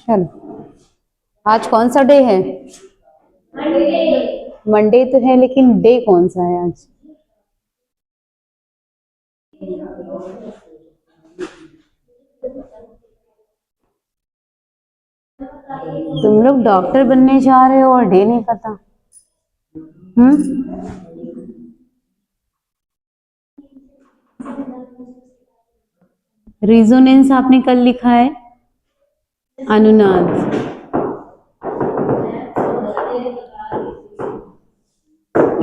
चलो, आज कौन सा डे है? मंडे तो है, लेकिन डे कौन सा है आज? तुम लोग डॉक्टर बनने जा रहे हो और डे नहीं पता? रेजोनेंस आपने कल लिखा है, अनुनाद।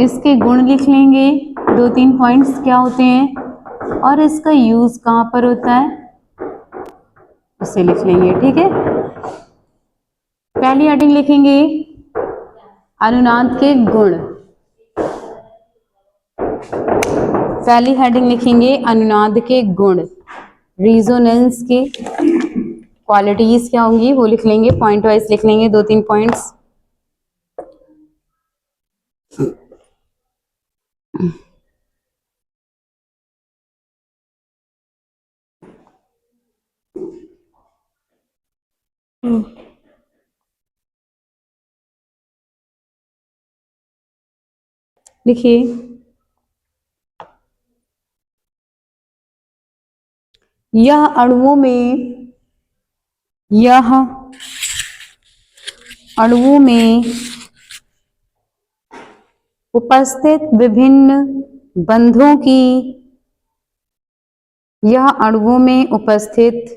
इसके गुण लिख लेंगे, 2-3 पॉइंट्स क्या होते हैं और इसका यूज कहाँ पर होता है उसे लिख लेंगे। ठीक है, पहली हेडिंग लिखेंगे अनुनाद के गुण। पहली हेडिंग लिखेंगे अनुनाद के गुण। रेजोनेंस के क्वालिटीज क्या होंगी वो लिख लेंगे, पॉइंट वाइज लिख लेंगे, 2-3 पॉइंट्स। लिखिए, यह अणुओं में उपस्थित विभिन्न बंधों की, यह अणुओं में उपस्थित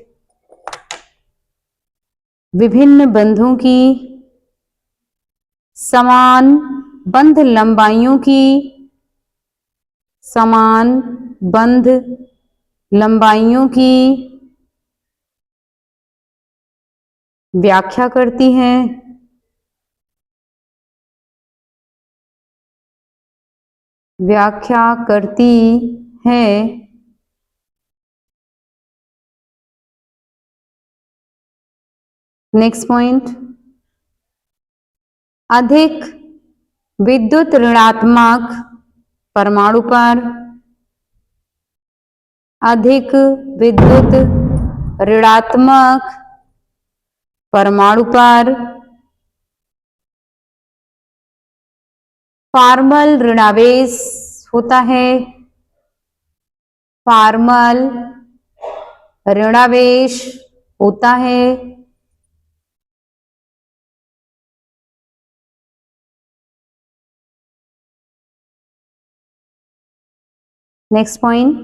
विभिन्न बंधों की समान बंध लंबाइयों की, समान बंध लंबाइयों की व्याख्या करती हैं। व्याख्या करती है। नेक्स्ट पॉइंट, अधिक विद्युत ऋणात्मक परमाणु पर, अधिक विद्युत ऋणात्मक परमाणु पर फॉर्मल ऋणावेश होता है। फॉर्मल ऋणावेश होता है। नेक्स्ट पॉइंट,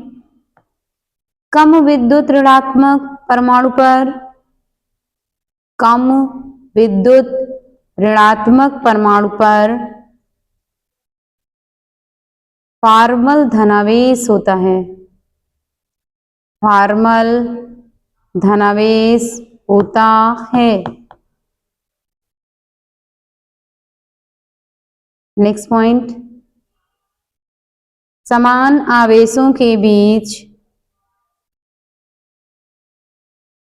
कम विद्युत ऋणात्मक परमाणु पर, कम विद्युत ऋणात्मक परमाणु पर फॉर्मल धनावेश होता है। फॉर्मल धनावेश होता है। नेक्स्ट पॉइंट, समान आवेशों के बीच,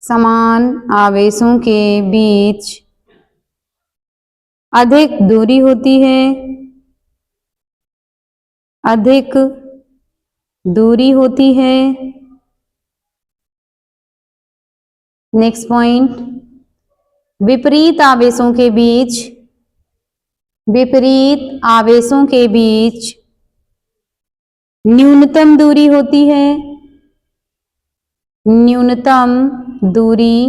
समान आवेशों के बीच अधिक दूरी होती है। अधिक दूरी होती है। नेक्स्ट पॉइंट, विपरीत आवेशों के बीच, विपरीत आवेशों के बीच न्यूनतम दूरी होती है। न्यूनतम दूरी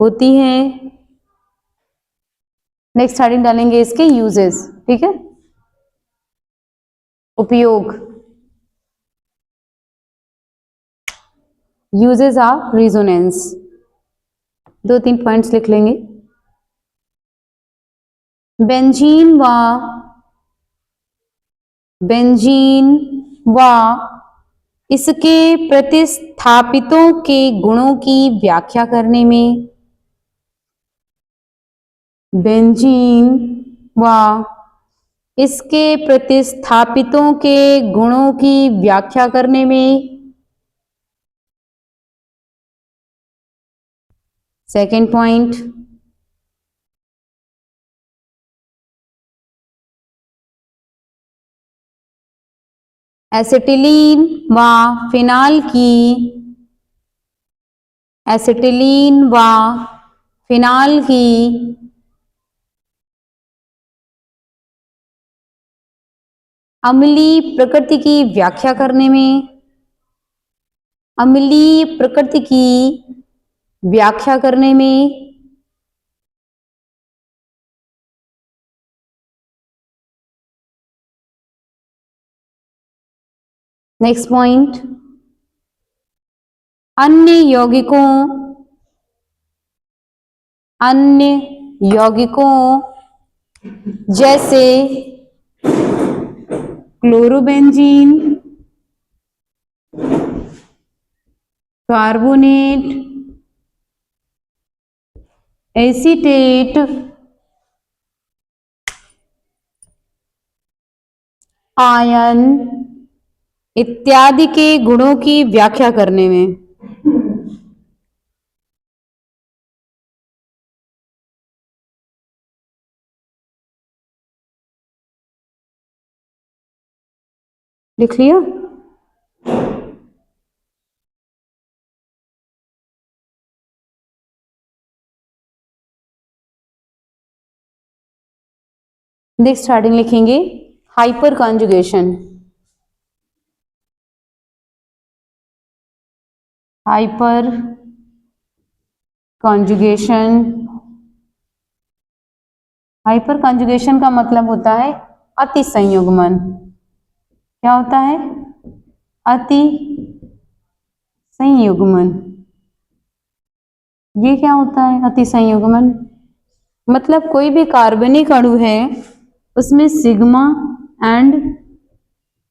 होती है। नेक्स्ट हेडिंग डालेंगे इसके यूजेस। ठीक है, उपयोग, यूजेस ऑफ रेजोनेंस, 2-3 पॉइंट्स लिख लेंगे। बेंजीन व इसके प्रतिस्थापितों के गुणों की व्याख्या करने में, बेंजीन व इसके प्रतिस्थापितों के गुणों की व्याख्या करने में। सेकेंड पॉइंट, एसिटिलीन व फिनाल की एसिटिलीन व फिनाल की अम्लीय प्रकृति की व्याख्या करने में, अम्लीय प्रकृति की व्याख्या करने में नेक्स्ट पॉइंट, अन्य यौगिकों जैसे क्लोरोबेंजीन, कार्बोनेट, एसीटेट, आयन इत्यादि के गुणों की व्याख्या करने में। लिख लिया? नेक्स्ट स्टार्टिंग लिखेंगे hyper conjugation. Hyper conjugation, hyper conjugation का मतलब होता है अति संयुग्मन। क्या होता है? अति संयुग्मन। ये क्या होता है अति संयुग्मन? मतलब कोई भी कार्बनिक अणु है उसमें सिग्मा एंड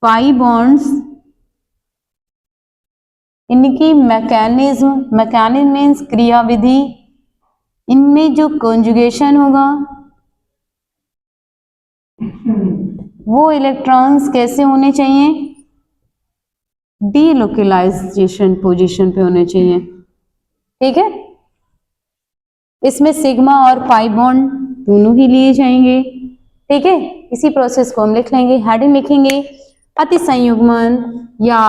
पाई बॉन्ड्स, इनकी मैकेनिज्म मीन्स क्रियाविधि, इनमें जो कॉन्जुगेशन होगा वो इलेक्ट्रॉन्स कैसे होने चाहिए? डीलोकलाइजेशन पोजीशन पे होने चाहिए। ठीक है, इसमें सिग्मा और पाई बॉन्ड दोनों ही लिए जाएंगे। ठीक है, इसी प्रोसेस को हम लिख लेंगे, हेडिंग लिखेंगे अति संयुग्मन या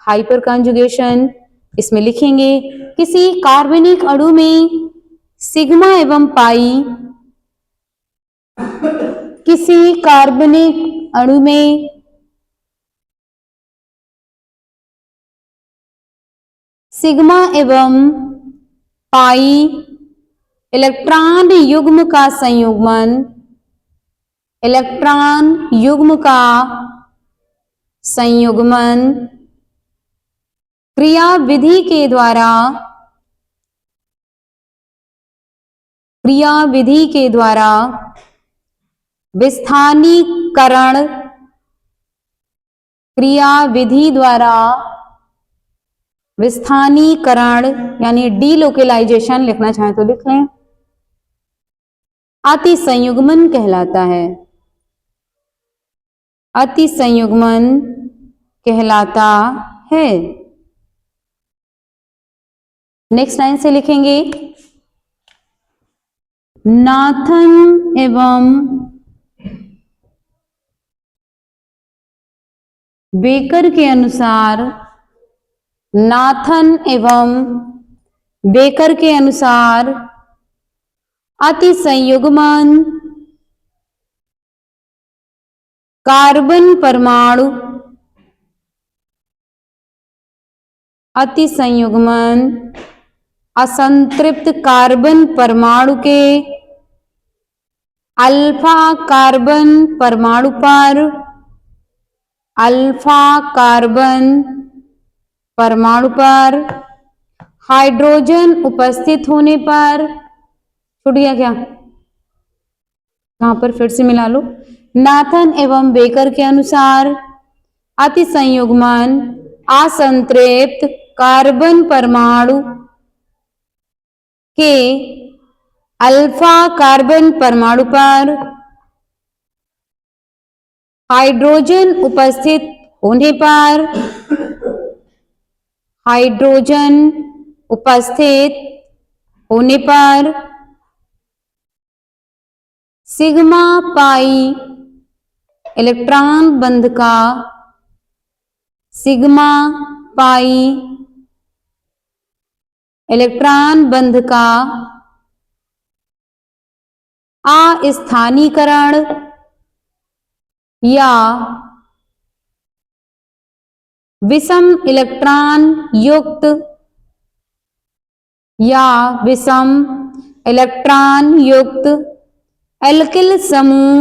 हाइपर कॉन्जुगेशन। इसमें लिखेंगे किसी कार्बनिक अणु में सिग्मा एवं पाई, किसी कार्बनिक अणु में सिग्मा एवं पाई इलेक्ट्रॉन युग्म का संयुग्मन, इलेक्ट्रॉन युग्म का संयुग्मन क्रियाविधि के द्वारा, क्रियाविधि के द्वारा विस्थानीकरण, क्रियाविधि द्वारा विस्थानीकरण यानी डीलोकलाइजेशन लिखना चाहें तो लिख लें, अति संयुग्मन कहलाता है। अति संयुग्मन कहलाता है। नेक्स्ट लाइन से लिखेंगे नाथन एवं बेकर के अनुसार, नाथन एवं बेकर के अनुसार अति संयुग्मन कार्बन परमाणु, अति संयुग्मन असंतृप्त कार्बन परमाणु के अल्फा कार्बन परमाणु पर, अल्फा कार्बन परमाणु पर हाइड्रोजन उपस्थित होने पर, छूट गया क्या? यहां पर फिर से मिला लो। नाथन एवं बेकर के अनुसार अति संयुग्मन असंतृप्त कार्बन परमाणु के अल्फा कार्बन परमाणु पर हाइड्रोजन उपस्थित होने पर, हाइड्रोजन उपस्थित होने पर सिग्मा पाई इलेक्ट्रॉन बंध का, सिग्मा पाई इलेक्ट्रॉन बंध का अस्थानीकरण या विषम इलेक्ट्रॉन युक्त एल्किल समूह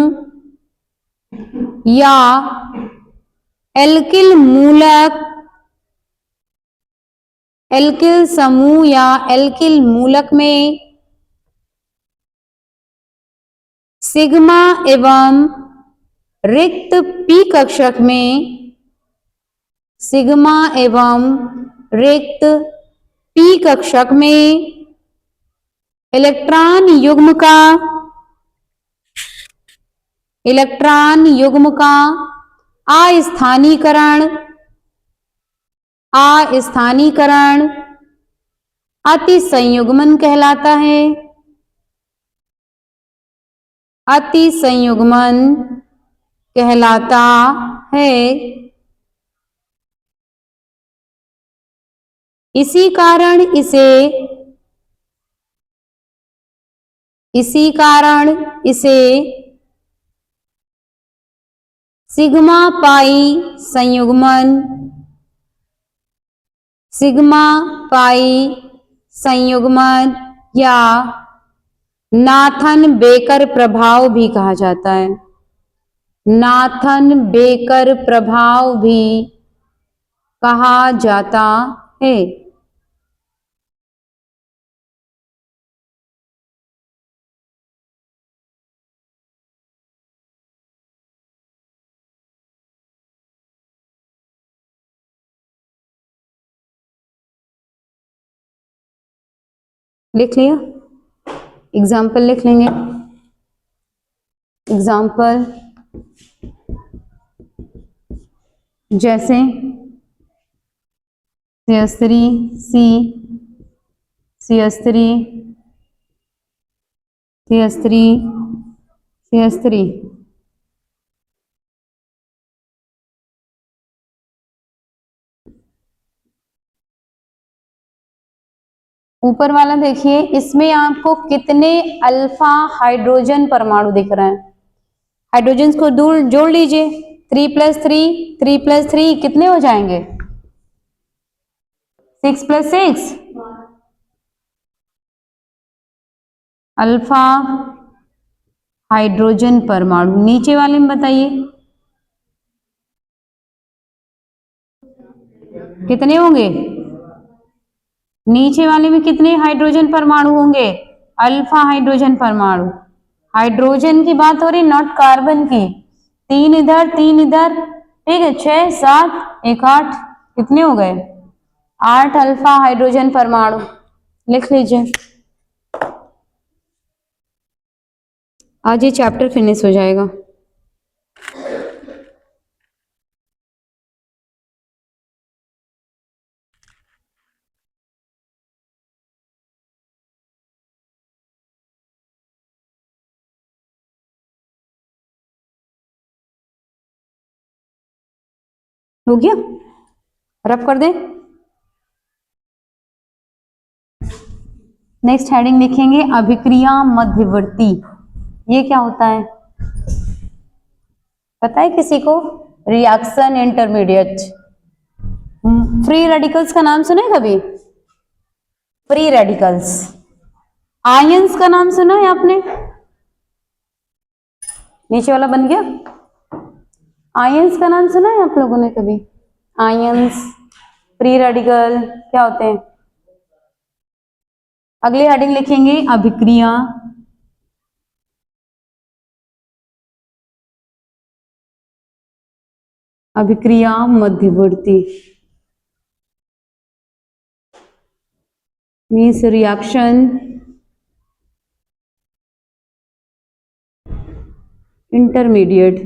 या एल्किल मूलक में सिग्मा एवं रिक्त पी कक्षक में इलेक्ट्रॉन युग्म का अस्थानीकरण अतिसंयुग्मन कहलाता है। इसी कारण इसे सिग्मा पाई संयुग्मन या नाथन बेकर प्रभाव भी कहा जाता है। लिख लिया? एग्जाम्पल लिख लेंगे। एग्जाम्पल जैसे CH3 ऊपर वाला देखिए, इसमें आपको कितने अल्फा हाइड्रोजन परमाणु दिख रहे हैं। हाइड्रोजन को जोड़ लीजिए, 3 + 3 कितने हो जाएंगे? 6 + 6 अल्फा हाइड्रोजन परमाणु। नीचे वाले में बताइए कितने होंगे? नीचे वाले में कितने हाइड्रोजन परमाणु होंगे? अल्फा हाइड्रोजन परमाणु। हाइड्रोजन की बात हो रही, नॉट कार्बन की। 3 इधर 3 इधर, ठीक है। 6 7 1 8, कितने हो गए? 8 अल्फा हाइड्रोजन परमाणु। लिख लीजिए। आज ये चैप्टर फिनिश हो जाएगा। हो गया? रफ कर दें। नेक्स्ट हेडिंग लिखेंगे अभिक्रिया मध्यवर्ती। ये क्या होता है पता है किसी को? Reaction intermediate. फ्री रेडिकल्स का नाम सुना है कभी? Free radicals. आयंस का नाम सुना है आपने? नीचे वाला बन गया। आयंस का नाम सुना है आप लोगों ने कभी? आयंस, फ्री रेडिकल क्या होते हैं? अगली हेडिंग लिखेंगे अभिक्रिया मध्यवर्ती। Means reaction intermediate.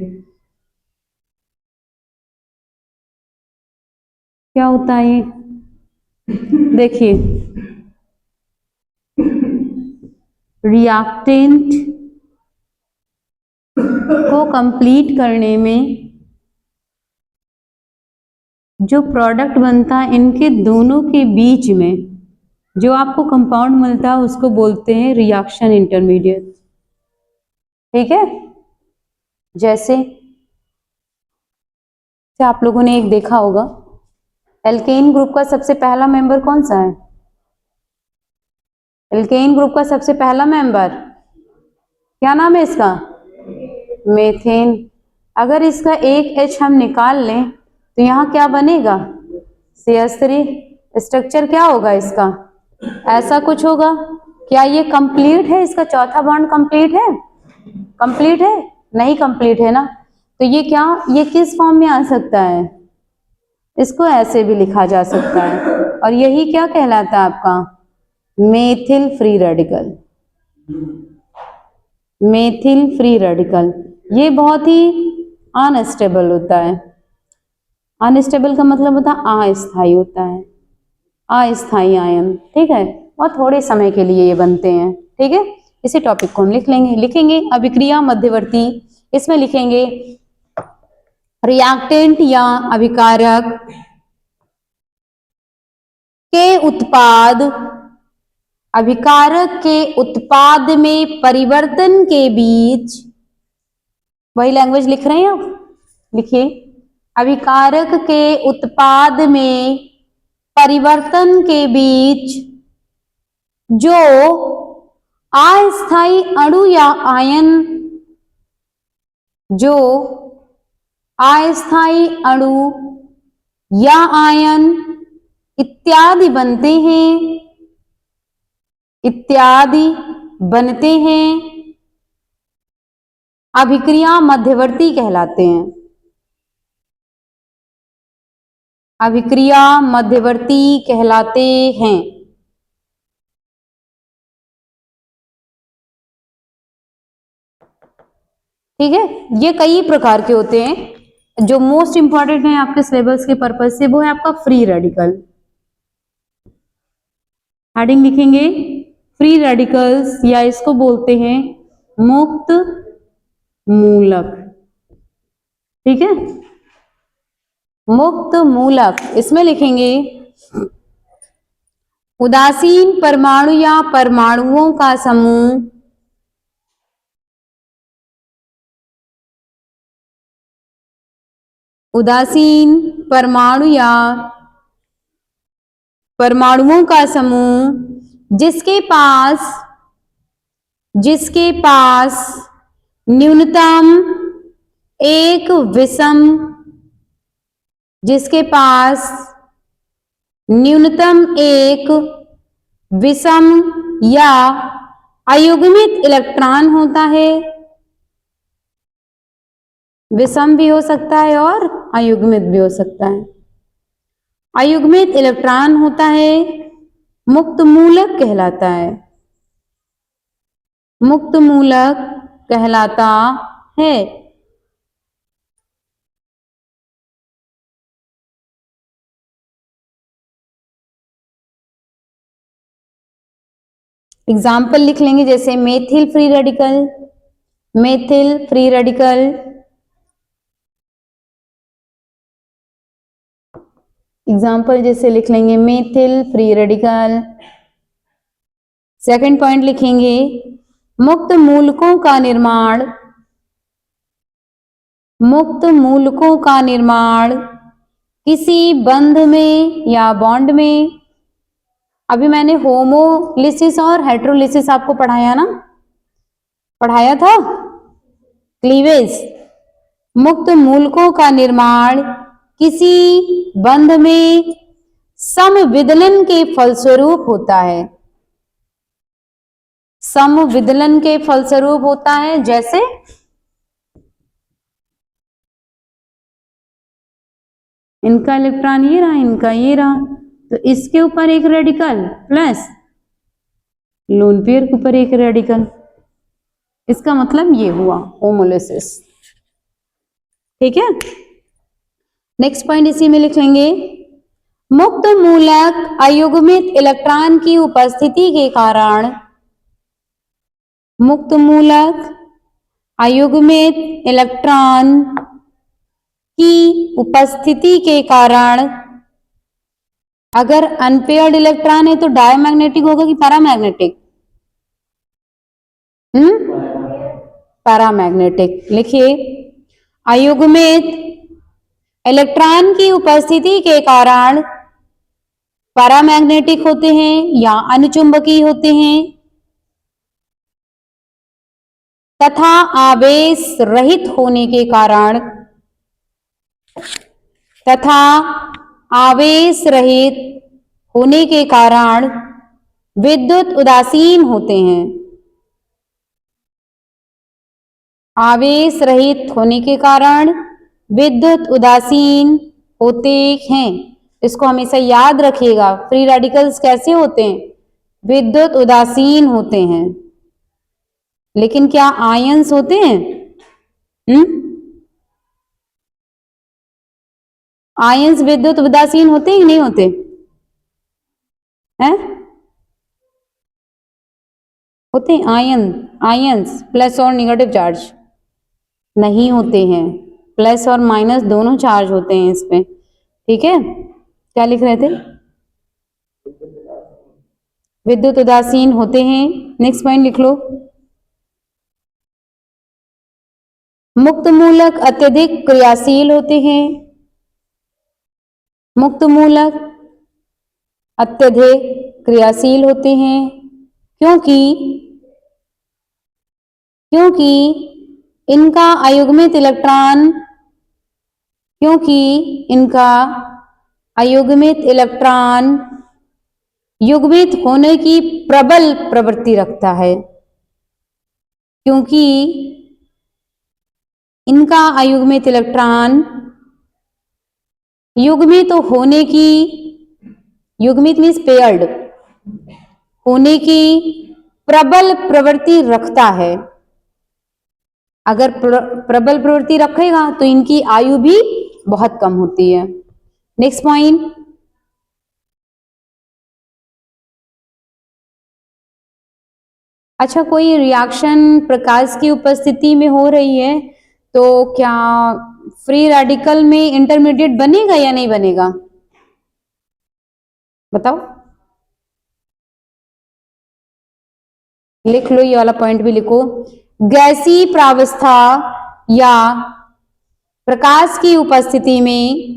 क्या होता है ये? देखिए, रिएक्टेंट को कंप्लीट करने में जो प्रोडक्ट बनता है, इनके दोनों के बीच में जो आपको कंपाउंड मिलता है उसको बोलते हैं रिएक्शन इंटरमीडिएट। ठीक है, जैसे आप लोगों ने एक देखा होगा, एल्केन ग्रुप का सबसे पहला मेंबर कौन सा है? एल्केन ग्रुप का सबसे पहला मेंबर क्या नाम है इसका? मेथेन। अगर इसका एक H हम निकाल लें तो यहाँ क्या बनेगा? CH3। स्ट्रक्चर क्या होगा इसका? ऐसा कुछ होगा। क्या ये कंप्लीट है? इसका चौथा बॉन्ड कंप्लीट है? कंप्लीट है? नहीं कंप्लीट है ना। तो ये क्या, ये किस फॉर्म में आ सकता है? इसको ऐसे भी लिखा जा सकता है, और यही क्या कहलाता है आपका? Methyl free radical. Methyl free radical ये बहुत ही अनस्टेबल होता है। अनस्टेबल का मतलब होता है अस्थायी होता है, अस्थायी आयन। ठीक है, और थोड़े समय के लिए ये बनते हैं। ठीक है, इसी टॉपिक को हम लिखेंगे अभिक्रिया मध्यवर्ती। इसमें लिखेंगे रिएक्टेंट या अभिकारक के उत्पाद, अभिकारक के उत्पाद में परिवर्तन के बीच, वही लैंग्वेज लिख रहे हैं आप, लिखिए अभिकारक के उत्पाद में परिवर्तन के बीच जो अस्थायी अणु या आयन, जो अस्थायी अणु या आयन इत्यादि बनते हैं, इत्यादि बनते हैं, अभिक्रिया मध्यवर्ती कहलाते हैं। अभिक्रिया मध्यवर्ती कहलाते हैं। ठीक है, ये कई प्रकार के होते हैं। जो मोस्ट इंपॉर्टेंट है आपके सिलेबस के पर्पज से वो है आपका फ्री रेडिकल। हेडिंग लिखेंगे फ्री रेडिकल्स, या इसको बोलते हैं मुक्त मूलक। ठीक है, मुक्त मूलक। इसमें लिखेंगे उदासीन परमाणु या परमाणुओं का समूह, उदासीन परमाणु या परमाणुओं का समूह जिसके पास न्यूनतम एक विषम, जिसके पास न्यूनतम एक विषम या अयुग्मित इलेक्ट्रॉन होता है। विषम भी हो सकता है और अयुग्मित भी हो सकता है। अयुग्मित इलेक्ट्रॉन होता है, मुक्त मूलक कहलाता है, मुक्त मूलक कहलाता है। एग्जाम्पल लिख लेंगे, जैसे methyl free radical, methyl free radical. Example जैसे लिख लेंगे methyl free radical. Second point लिखेंगे मुक्त मूलकों का निर्माण, मुक्त मूलकों का निर्माण किसी बंध में या बॉन्ड में। अभी मैंने होमोलिसिस और हेट्रोलिसिस आपको पढ़ाया ना, पढ़ाया था, क्लीवेज। मुक्त मूलकों का निर्माण किसी बंध में समविदलन के फलस्वरूप होता है, समविदलन के फलस्वरूप होता है। जैसे इनका इलेक्ट्रॉन ये रहा, इनका ये रहा, तो इसके ऊपर एक रेडिकल प्लस लोन पेयर के ऊपर एक रेडिकल, इसका मतलब ये हुआ होमोलिसिस। ठीक है, नेक्स्ट पॉइंट इसी में लिख लेंगे मुक्त मूलक अयुग्मित इलेक्ट्रॉन की उपस्थिति के कारण, मुक्त मूलक अयुग्मित इलेक्ट्रॉन की उपस्थिति के कारण अगर अनपेयर्ड इलेक्ट्रॉन है तो डायमैग्नेटिक होगा कि पैरामैग्नेटिक? पैरामैग्नेटिक। लिखिए, अयुग्मित इलेक्ट्रॉन की उपस्थिति के कारण पैरामैग्नेटिक होते हैं या अनुचुंबकीय होते हैं, तथा आवेश रहित होने के कारण विद्युत उदासीन होते हैं। आवेश रहित होने के कारण विद्युत उदासीन होते हैं। इसको हमेशा याद रखिएगा। फ्री रेडिकल्स कैसे होते हैं? विद्युत उदासीन होते हैं। लेकिन क्या आयंस होते हैं? आयंस विद्युत उदासीन होते हैं कि नहीं होते हैं? होते हैं। आयंस प्लस और नेगेटिव चार्ज नहीं होते हैं। प्लस और माइनस दोनों चार्ज होते हैं इसमें। ठीक है, क्या लिख रहे थे? विद्युत उदासीन होते हैं। नेक्स्ट पॉइंट लिख लो। मुक्त मूलक अत्यधिक क्रियाशील होते हैं। मुक्त मूलक अत्यधिक क्रियाशील होते हैं क्योंकि इनका अयुग्मित इलेक्ट्रॉन युग्मित होने की प्रबल प्रवृत्ति रखता है। क्योंकि इनका अयुग्मित इलेक्ट्रॉन युग्मित होने की, युग्मित मीन्स पेयर्ड होने की प्रबल प्रवृत्ति रखता है। अगर प्रबल प्रवृत्ति रखेगा तो इनकी आयु भी बहुत कम होती है। नेक्स्ट पॉइंट, अच्छा, कोई रिएक्शन प्रकाश की उपस्थिति में हो रही है तो क्या फ्री रेडिकल में इंटरमीडिएट बनेगा या नहीं बनेगा? बताओ, लिख लो, ये वाला पॉइंट भी लिखो। गैसीय प्रावस्था या प्रकाश की उपस्थिति में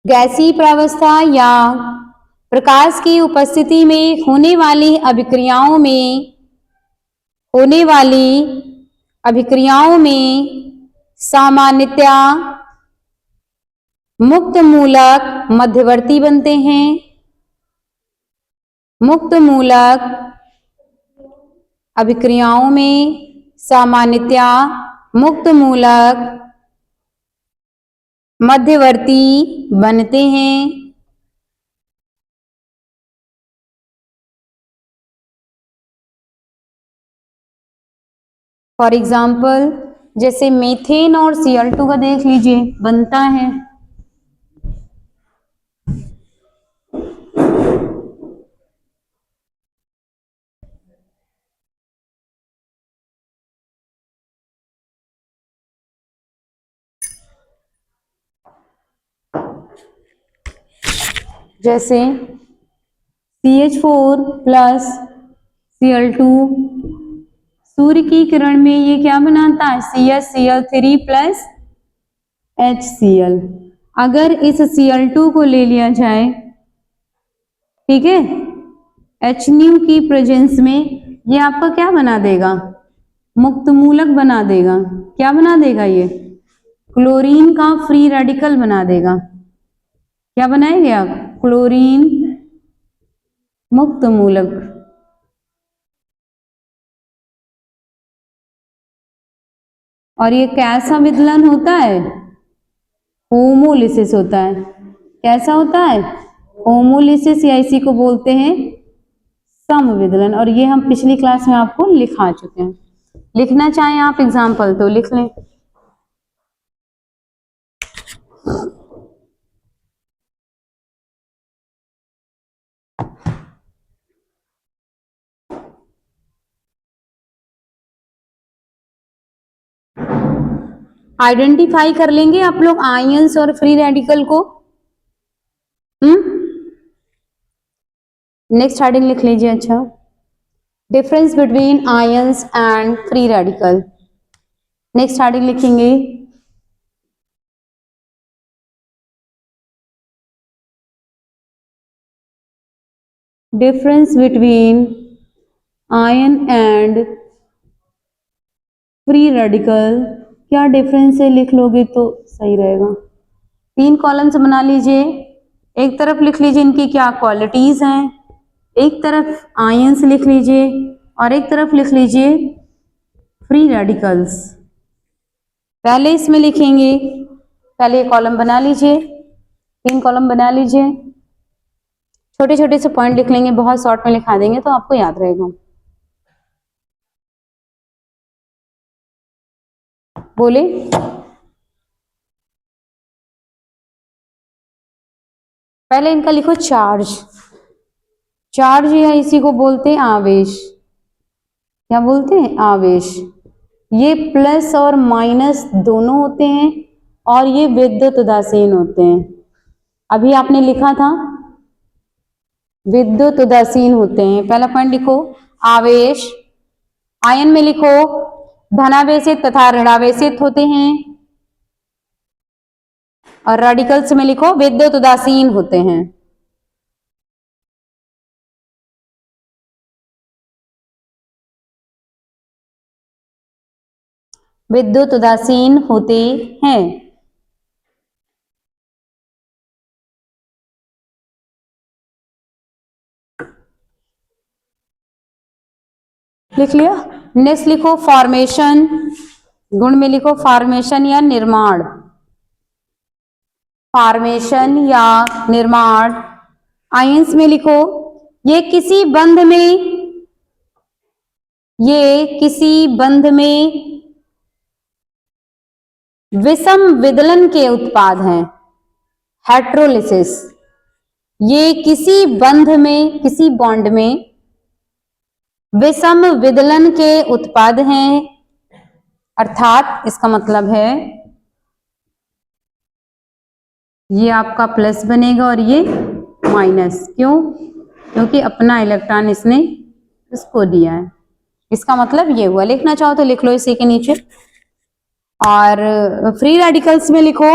गैसीय प्रावस्था या प्रकाश की उपस्थिति में होने वाली अभिक्रियाओं में सामान्यतया मुक्त मूलक मध्यवर्ती बनते हैं। मुक्त मूलक अभिक्रियाओं में सामान्यतया मुक्त मूलक मध्यवर्ती बनते हैं। फॉर एग्जाम्पल, जैसे मीथेन और Cl2 का देख लीजिए, बनता है। जैसे CH4 प्लस Cl2 सूर्य की किरण में ये क्या बनाता है? CH3 plus HCl। अगर इस Cl2 को ले लिया जाए, ठीक है, HNu की प्रेजेंस में, ये आपका क्या बना देगा? मुक्त मूलक बना देगा। क्या बना देगा? ये क्लोरीन का फ्री रेडिकल बना देगा। क्या बनाएंगे आप? क्लोरीन मुक्त मूलक। और ये कैसा विदलन होता है? होमोलिसिस होता है। कैसा होता है? होमोलिसिस, या इसी को बोलते हैं समविदलन। और ये हम पिछली क्लास में आपको लिखा चुके हैं। लिखना चाहें आप एग्जाम्पल तो लिख लें। आइडेंटिफाई कर लेंगे आप लोग आयंस और फ्री रेडिकल को। नेक्स्ट हेडिंग लिख लीजिए। अच्छा, difference between ions and free radical. Next heading लिखेंगे difference between ion and free radical. क्या डिफरेंस है लिख लोगे तो सही रहेगा। 3 कॉलम्स बना लीजिए। एक तरफ लिख लीजिए इनकी क्या क्वालिटीज हैं, एक तरफ आयंस लिख लीजिए और एक तरफ लिख लीजिए फ्री रेडिकल्स। पहले इसमें लिखेंगे, पहले कॉलम बना लीजिए, 3 कॉलम बना लीजिए। छोटे छोटे से पॉइंट लिख लेंगे, बहुत शॉर्ट में लिखा देंगे तो आपको याद रहेगा। बोले पहले इनका लिखो चार्ज। चार्ज या इसी को बोलते हैं आवेश। क्या बोलते हैं? आवेश। ये प्लस और माइनस दोनों होते हैं और ये विद्युत उदासीन होते हैं। अभी आपने लिखा था विद्युत उदासीन होते हैं। पहला पॉइंट लिखो आवेश। आयन में लिखो धनावेशित तथा ऋणावेशित होते हैं और रेडिकल्स में लिखो विद्युत उदासीन होते हैं। विद्युत उदासीन होते हैं। लिख लिया। नेक्स्ट लिखो फॉर्मेशन। गुण में लिखो फॉर्मेशन या निर्माण। फॉर्मेशन या निर्माण। आयंस में लिखो ये किसी बंध में विषम विदलन के उत्पाद हैं। हेट्रोलिसिस। ये किसी बंध में, किसी बॉन्ड में विषम विदलन के उत्पाद हैं, अर्थात इसका मतलब है ये आपका प्लस बनेगा और ये माइनस। क्यों? क्योंकि अपना इलेक्ट्रॉन इसने इसको दिया है। इसका मतलब ये हुआ। लिखना चाहो तो लिख लो इसी के नीचे। और फ्री रेडिकल्स में लिखो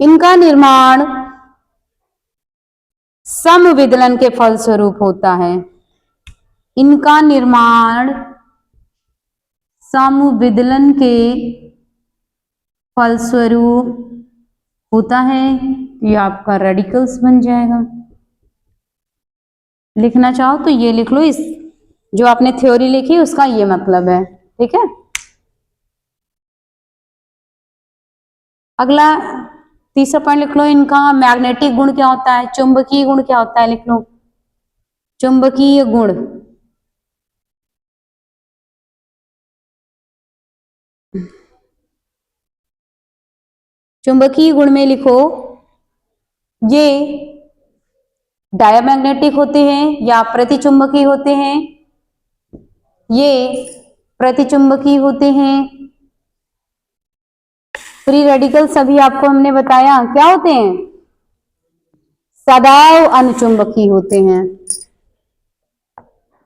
इनका निर्माण समविदलन के फलस्वरूप होता है। इनका निर्माण समविदलन के फलस्वरूप होता है। ये आपका रेडिकल्स बन जाएगा। लिखना चाहो तो ये लिख लो, इस जो आपने थ्योरी लिखी उसका ये मतलब है। ठीक है। अगला तीसरा पॉइंट लिख लो, इनका मैग्नेटिक गुण क्या होता है, चुंबकीय गुण क्या होता है। लिख लो चुंबकीय गुण। चुंबकीय गुण में लिखो ये डायमैग्नेटिक होते हैं या प्रतिचुंबकीय होते हैं। ये प्रतिचुंबकीय होते हैं। फ्री रेडिकल सभी आपको हमने बताया क्या होते हैं, सदैव अनुचुंबकीय होते हैं।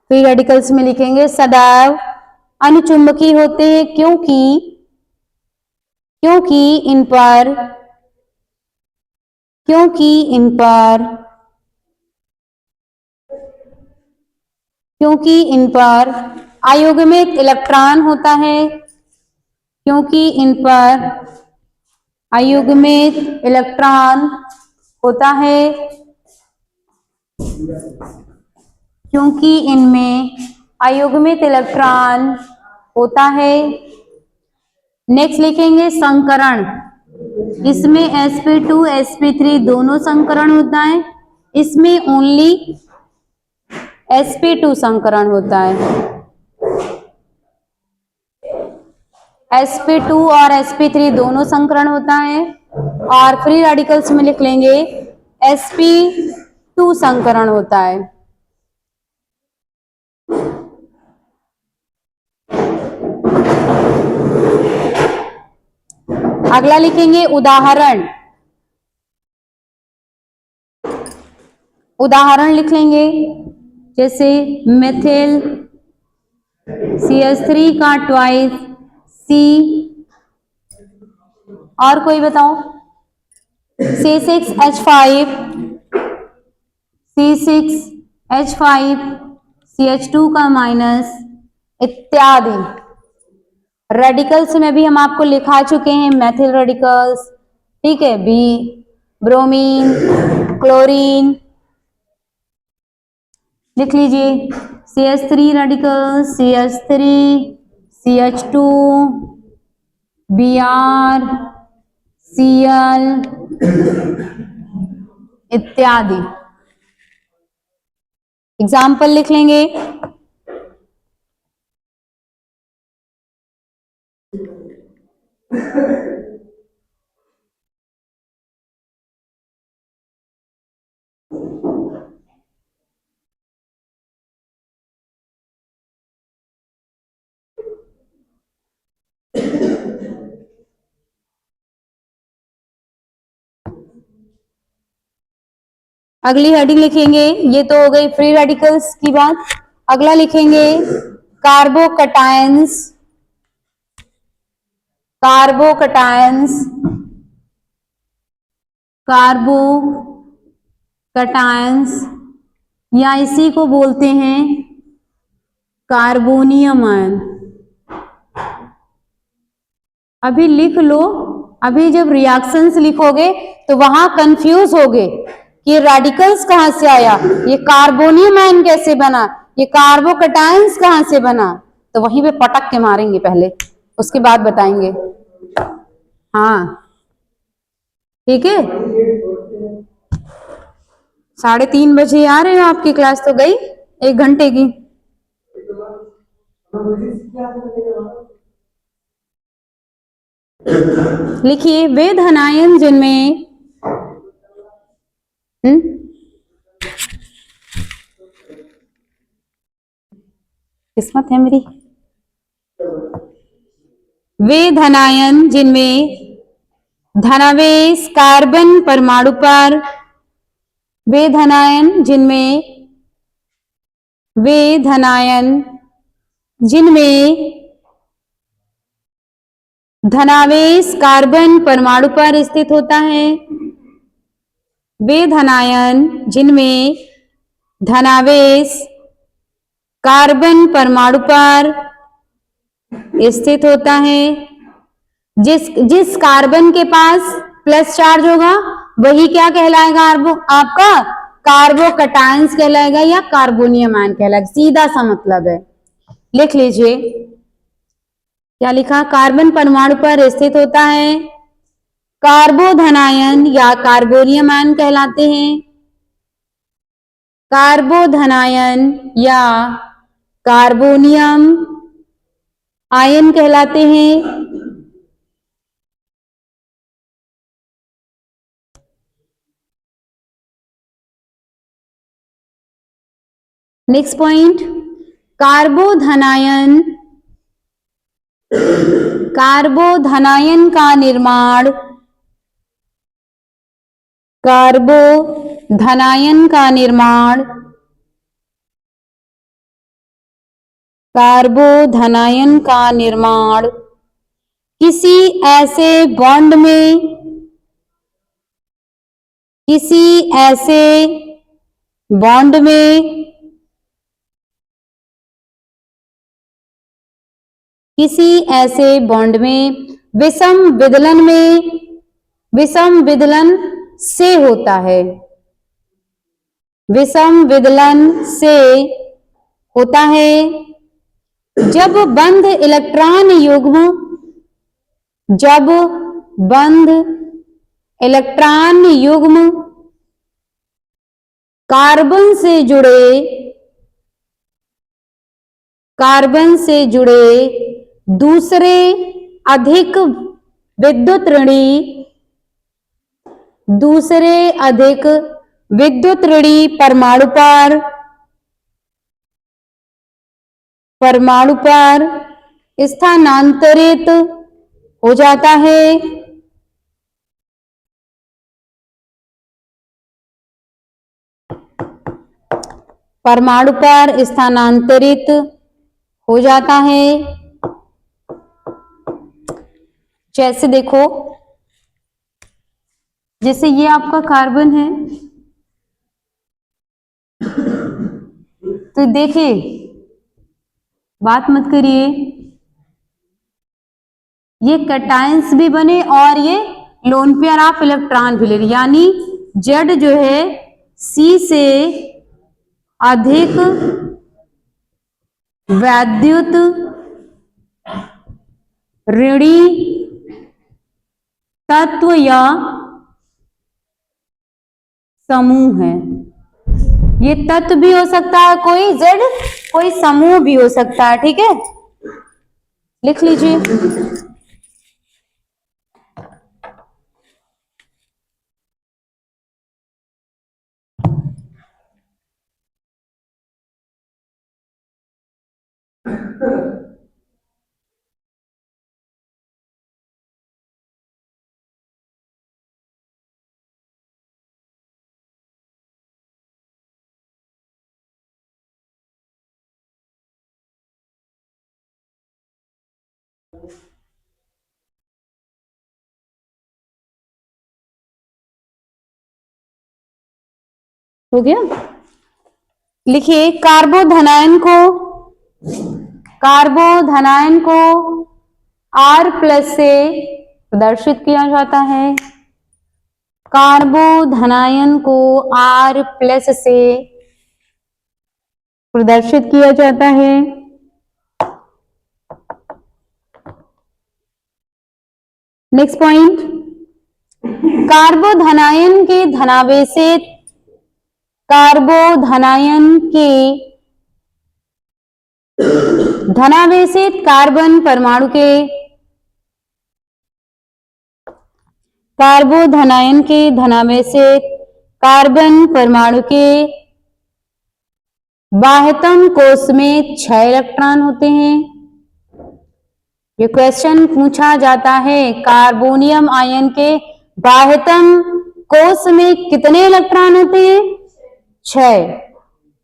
फ्री रेडिकल्स में लिखेंगे सदैव अनुचुंबकीय होते हैं क्योंकि इन पर अयुग्मित इलेक्ट्रॉन होता है। क्योंकि इन पर अयुग्मित इलेक्ट्रॉन होता है। क्योंकि इनमें अयुग्मित इलेक्ट्रॉन होता है। नेक्स्ट लिखेंगे संकरण। इसमें sp2 sp3 दोनों संकरण होता है। इसमें ओनली sp2 संकरण होता है। sp2 और sp3 दोनों संकरण होता है। और फ्री रेडिकल्स में लिख लेंगे sp2 संकरण होता है। अगला लिखेंगे उदाहरण। उदाहरण लिख लेंगे, जैसे मेथिल CH3 का ट्वाइस C, और कोई बताओ, C6H5 C6H5 CH2 का माइनस इत्यादि। रेडिकल्स में भी हम आपको लिखा चुके हैं, मेथिल रेडिकल्स, ठीक है, बी ब्रोमीन, क्लोरीन, लिख लीजिए CH3 radical, CH3 CH2 Br Cl इत्यादि। एग्जाम्पल लिख लेंगे, अगली हेडिंग लिखेंगे, ये तो हो गई फ्री रेडिकल्स की बात। अगला लिखेंगे कार्बोकटायंस। कार्बोकटायंस, कार्बोकटायंस या इसी को बोलते हैं कार्बोनियम आयन। अभी लिख लो, अभी जब रिएक्शंस लिखोगे तो वहां कंफ्यूज होगे कि रेडिकल्स कहां से आया, ये कार्बोनियम आयन कैसे बना, ये कार्बोकटायंस कहां से बना, तो वहीं पे पटक के मारेंगे पहले, उसके बाद बताएंगे। हाँ ठीक है, 3:30 बजे आ रहे हो, आपकी क्लास तो गई 1 घंटे की। लिखिए वे धनायन जिनमें किस्मत है मेरी, वे धनायन जिनमें धनावेश कार्बन परमाणु पर, वे धनायन जिनमें, वे धनायन जिनमें धनावेश कार्बन परमाणु पर स्थित होता है, वे धनायन जिनमें धनावेश कार्बन परमाणु पर स्थित होता है, जिस कार्बन के पास प्लस चार्ज होगा वही क्या कहलाएगा आपका कार्बोकटायंस कहलाएगा या कार्बोनियम आयन कहलाएगा, सीधा सा मतलब है। लिख लीजिए, क्या लिखा, कार्बन परमाणु पर स्थित होता है, कार्बोधनायन या कार्बोनियम आयन कहलाते हैं, कार्बोधनायन या कार्बोनियम आयन कहलाते हैं। नेक्स्ट पॉइंट, कार्बोधनायन, कार्बोधनायन का निर्माण, कार्बोधनायन का निर्माण, कार्बोधनायन का निर्माण किसी ऐसे बॉन्ड में, किसी ऐसे बॉन्ड में, किसी ऐसे बॉन्ड में विषम विदलन में, विषम विदलन से होता है, विषम विदलन से होता है, जब बंध इलेक्ट्रॉन युग्म, जब बंध इलेक्ट्रॉन युग्म कार्बन से जुड़े, कार्बन से जुड़े दूसरे अधिक विद्युत ऋणी, दूसरे अधिक विद्युत ऋणी परमाणु पर स्थानांतरित हो जाता है, परमाणु पर स्थानांतरित हो जाता है। जैसे देखो, जैसे ये आपका कार्बन है, तो देखिए, बात मत करिए, ये कैटायंस भी बने और ये लोन पेयर ऑफ इलेक्ट्रॉन भी ले, यानी जेड जो है सी से अधिक वैद्युत ऋणी तत्व या समूह है। ये तत्व भी हो सकता है कोई, जेड कोई समूह भी हो सकता है। ठीक है, लिख लीजिए। हो गया, लिखिए। कार्बोधनायन को R+ से प्रदर्शित किया जाता है। कार्बोधनायन को R+ से प्रदर्शित किया जाता है। नेक्स्ट पॉइंट, कार्बोधनायन के धनावेशित कार्बन परमाणु के कार्बोधनायन के धनावेशित कार्बन परमाणु के बाह्यतम कोश में 6 इलेक्ट्रॉन होते हैं। ये क्वेश्चन पूछा जाता है, कार्बोनियम आयन के बाह्यतम कोश में कितने इलेक्ट्रॉन होते हैं? 6।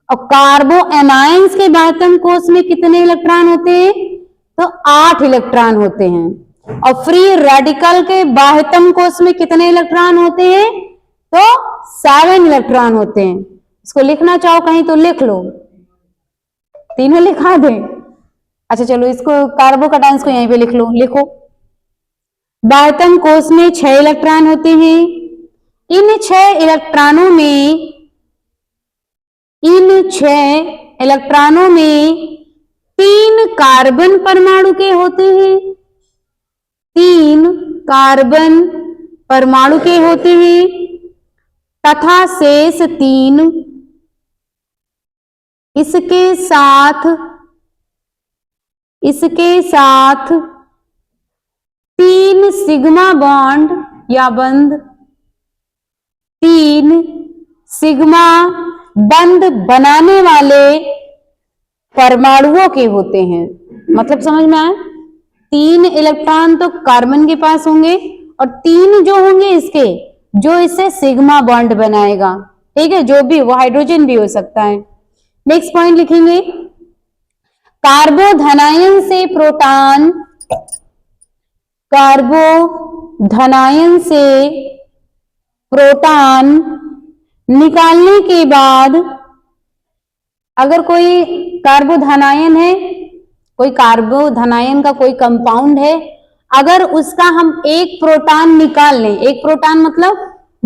और कार्बो एनायंस के बाह्यतम कोश में कितने इलेक्ट्रॉन होते हैं? तो 8 इलेक्ट्रॉन होते हैं। और फ्री रेडिकल के बाह्यतम कोश में कितने इलेक्ट्रॉन होते हैं? तो 7 इलेक्ट्रॉन होते हैं। इसको लिखना चाहो कहीं तो लिख लो, तीनों लिखा दे। अच्छा चलो, इसको कार्बोकैटायंस को यहीं पे लिख लो। लिखो, बाह्यतम कोश में 6 इलेक्ट्रॉन होते हैं। इन 6 इलेक्ट्रॉनों में 3 कार्बन परमाणु के होते हैं। 3 कार्बन परमाणु के होते हैं तथा शेष 3 इसके साथ 3 सिग्मा बॉन्ड या बंध 3 सिग्मा बंध बनाने वाले परमाणुओं के होते हैं। मतलब समझ में आया? 3 इलेक्ट्रॉन तो कार्बन के पास होंगे और 3 जो होंगे इसके, जो इससे सिग्मा बॉन्ड बनाएगा। ठीक है, जो भी, वो हाइड्रोजन भी हो सकता है। नेक्स्ट पॉइंट लिखेंगे, कार्बोधनायन से प्रोटॉन निकालने के बाद, अगर कोई कार्बोधनायन है, कोई कार्बोधनायन का कोई कंपाउंड है, अगर उसका हम एक प्रोटॉन निकाल लें, एक प्रोटॉन मतलब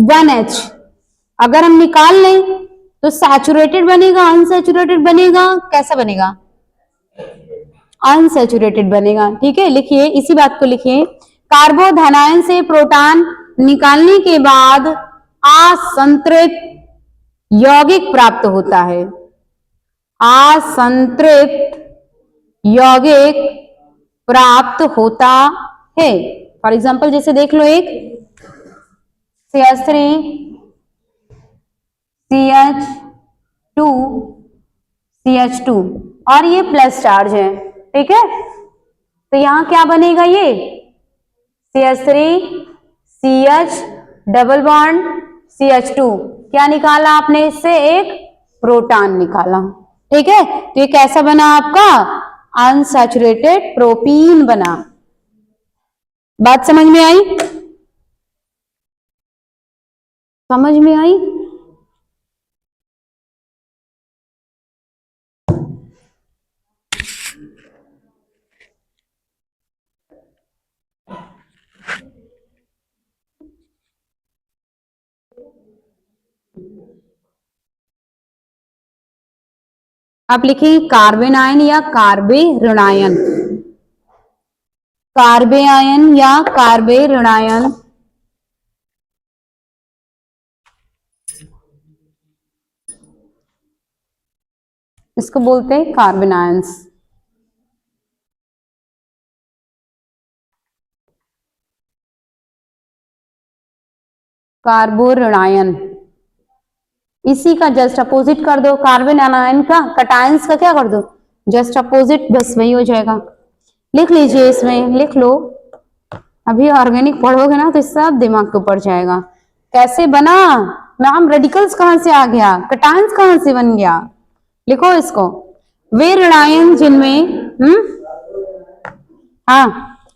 1H, अगर हम निकाल लें तो सैचुरेटेड बनेगा, अनसैचुरेटेड बनेगा? कैसा बनेगा? अनसैचुरेटेड बनेगा। ठीक है, लिखिए, इसी बात को लिखिए। कार्बोधनायन से प्रोटॉन निकालने के बाद असंतृप्त यौगिक प्राप्त होता है। असंतृप्त यौगिक प्राप्त होता है। फॉर एग्जाम्पल जैसे देख लो, एक CH3 CH2 CH2 और ये प्लस चार्ज है। ठीक है, तो यहां क्या बनेगा? ये CH3 CH double bond CH2, क्या निकाला आपने इससे? एक प्रोटॉन निकाला। ठीक है, तो ये कैसा बना आपका? अनसैचुरेटेड प्रोपीन बना। बात समझ में आई? समझ में आई? आप लिखिए कार्बन आयन या कार्बे ऋणायन, कार्बे आयन या कार्बे ऋणायन। इसको बोलते हैं कार्बन आयंस। कार्बो ऋणायन, इसी का जस्ट अपोजिट कर दो। कार्बन एनायन का कटायंस का क्या कर दो? जस्ट अपोजिट, बस वही हो जाएगा। लिख लीजिए, इसमें लिख लो। अभी ऑर्गेनिक पढ़ोगे ना तो सब दिमाग के ऊपर जाएगा। कैसे बना मैम? रेडिकल्स कहां से आ गया? कटायंस कहां से बन गया? लिखो इसको। वे ऋणायन जिनमें हाँ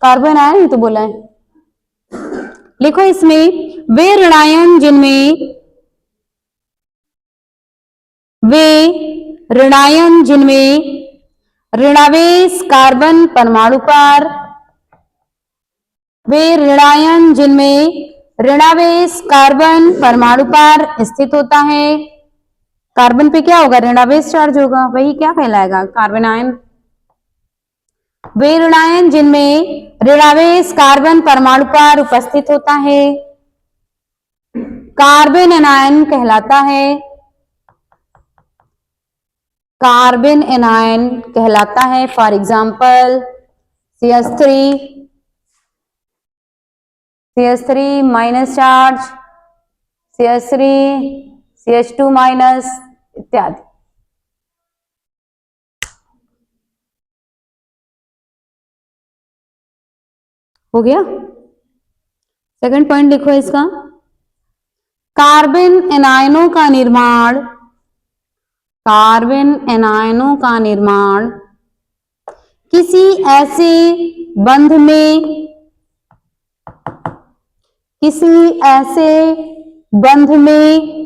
कार्बन आयन तो बोला है। लिखो इसमें वे ऋणायन जिनमें, वे ऋणायन जिनमें ऋणावेश कार्बन परमाणु पर, वे ऋणायन जिनमें ऋणावेश कार्बन परमाणु पर स्थित होता है। कार्बन पे क्या होगा? ऋणावेश चार्ज होगा, वही क्या कहलाएगा? Carbon ion. वे ऋणायन जिनमें ऋणावेश कार्बन परमाणु पर उपस्थित होता है कार्बन एनायन कहलाता है। कार्बन एनायन कहलाता है। For example CH3, CH3 minus charge, CH3, CH2 minus इत्यादि। हो गया? सेकंड पॉइंट लिखो इसका। कार्बन एनायनों का निर्माण, कार्बन एनायनों का निर्माण किसी ऐसे बंध में, किसी ऐसे बंध में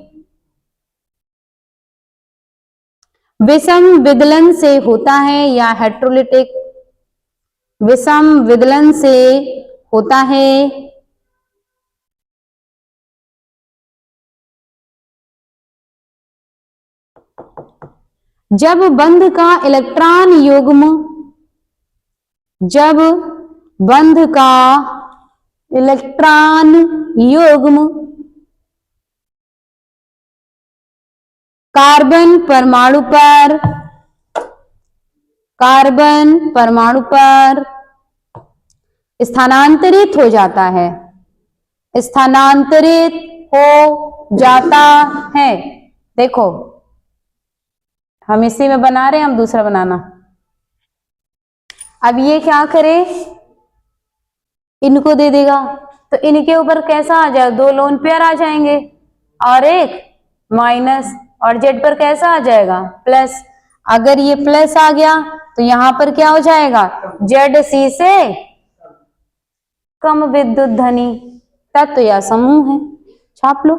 विषम विदलन से होता है या हेट्रोलिटिक, विषम विदलन से होता है जब बंध का इलेक्ट्रॉन युग्म, जब बंध का इलेक्ट्रॉन युग्म कार्बन परमाणु पर, कार्बन परमाणु पर स्थानांतरित हो जाता है, स्थानांतरित हो जाता है। देखो हम इसी में बना रहे हैं, हम दूसरा बनाना। अब ये क्या करे? इनको दे देगा तो इनके ऊपर कैसा आ जाए? दो लोन पेयर आ जाएंगे और एक माइनस, और जेड पर कैसा आ जाएगा? प्लस। अगर ये प्लस आ गया तो यहां पर क्या हो जाएगा? जेड सी से कम विद्युत धनी तत्व या समूह है। छाप लो।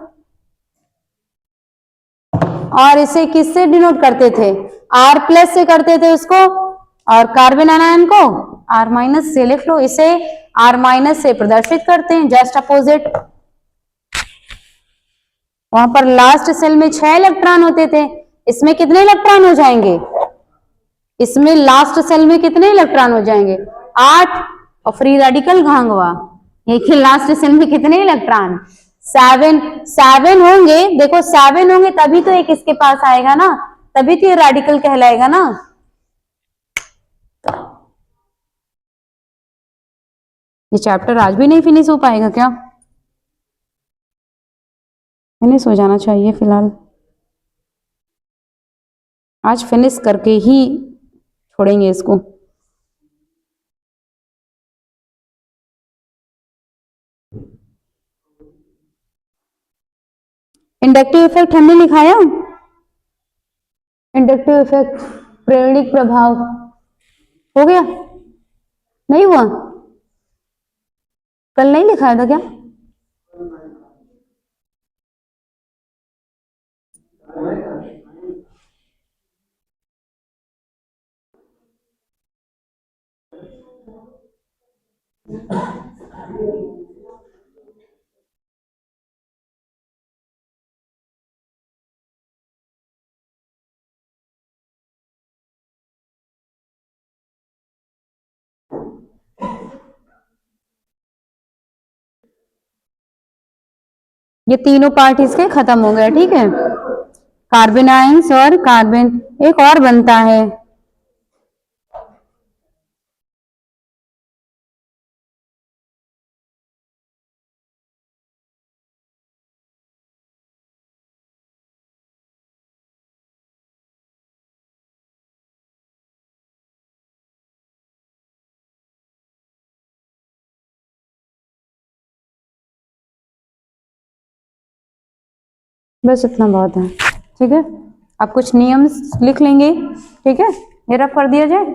और इसे किससे डिनोट करते थे? आर प्लस से करते थे उसको, और कार्बन आयन को आर माइनस से। लिख लो, इसे आर माइनस से प्रदर्शित करते हैं, जस्ट अपोजिट। वहां पर लास्ट सेल में 6 इलेक्ट्रॉन होते थे, इसमें कितने इलेक्ट्रॉन हो जाएंगे? इसमें लास्ट सेल में कितने इलेक्ट्रॉन हो जाएंगे? 8। और फ्री रेडिकल घांगवा, एक ही लास्ट सेल में कितने इलेक्ट्रॉन? 7। 7 होंगे, देखो 7 होंगे तभी तो एक इसके पास आएगा ना, तभी तो ये रेडिकल कहलाएगा ना। ये चैप्टर आज भी नहीं फिनिश हो पाएगा क्या? फिनिश हो जाना चाहिए फिलहाल, आज फिनिश करके ही छोड़ेंगे इसको। इंडक्टिव इफेक्ट हमने लिखाया, इंडक्टिव इफेक्ट, प्रेरणिक प्रभाव, हो गया? नहीं हुआ? कल नहीं लिखाया था क्या? ये तीनों पार्ट इसके खत्म हो गए, ठीक है। कार्बन आयंस और कार्बन, एक और बनता है, बस इतना बहुत है, ठीक है। आप कुछ नियम लिख लेंगे, ठीक है, ये रफ कर दिया जाए।